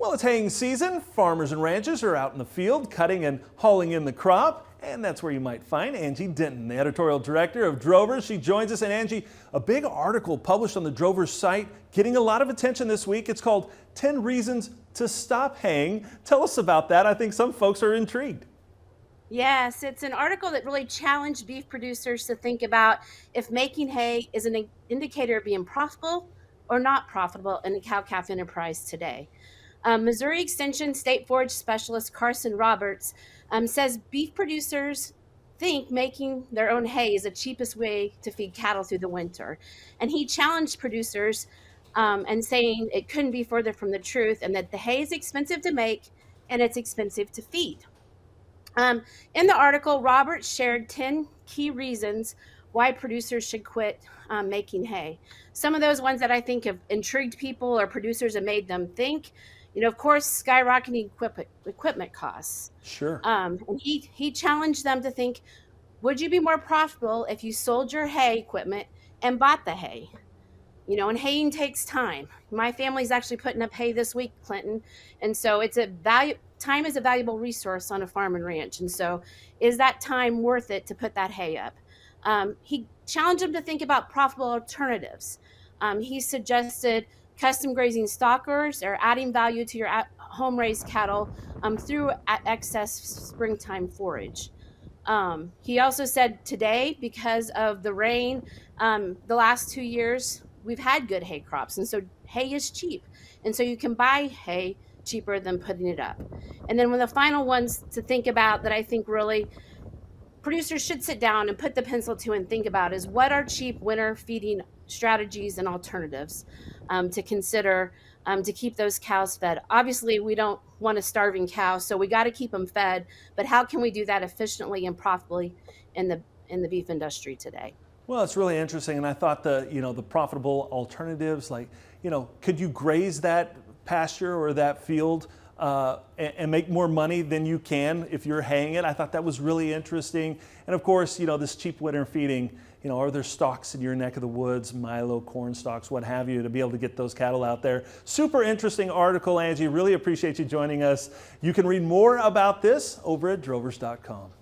Well, it's haying season. Farmers and ranchers are out in the field cutting and hauling in the crop. And that's where you might find Angie Denton, the editorial director of Drovers. She joins us. And Angie, a big article published on the Drovers site getting a lot of attention this week. It's called 10 Reasons to Stop Haying. Tell us about that. I think some folks are intrigued. Yes, it's an article that really challenged beef producers to think about if making hay is an indicator of being profitable or not profitable in the cow-calf enterprise today. Missouri Extension State Forage Specialist Carson Roberts says beef producers think making their own hay is the cheapest way to feed cattle through the winter. And he challenged producers and saying it couldn't be further from the truth and that the hay is expensive to make and it's expensive to feed. In the article, Roberts shared 10 key reasons why producers should quit making hay. Some of those ones that I think have intrigued people or producers have made them think, of course, skyrocketing equipment costs. Sure. And he challenged them to think, would you be more profitable if you sold your hay equipment and bought the hay? And haying takes time. My family's actually putting up hay this week, Clinton. And so time is a valuable resource on a farm and ranch. And so is that time worth it to put that hay up? He challenged them to think about profitable alternatives. He suggested custom grazing stockers or adding value to your home raised cattle through excess springtime forage. He also said today, because of the rain, the last 2 years, we've had good hay crops. And so hay is cheap. And so you can buy hay cheaper than putting it up. And then one of the final ones to think about that I think really producers should sit down and put the pencil to and think about is what are cheap winter feeding strategies and alternatives to consider to keep those cows fed. Obviously, we don't want a starving cow, so we got to keep them fed. But how can we do that efficiently and profitably in the beef industry today? Well, it's really interesting, and I thought the profitable alternatives, could you graze that pasture or that field and make more money than you can if you're haying it? I thought that was really interesting. And of course, this cheap winter feeding, are there stalks in your neck of the woods, milo, corn stalks, what have you, to be able to get those cattle out there? Super interesting article, Angie. Really appreciate you joining us. You can read more about this over at drovers.com.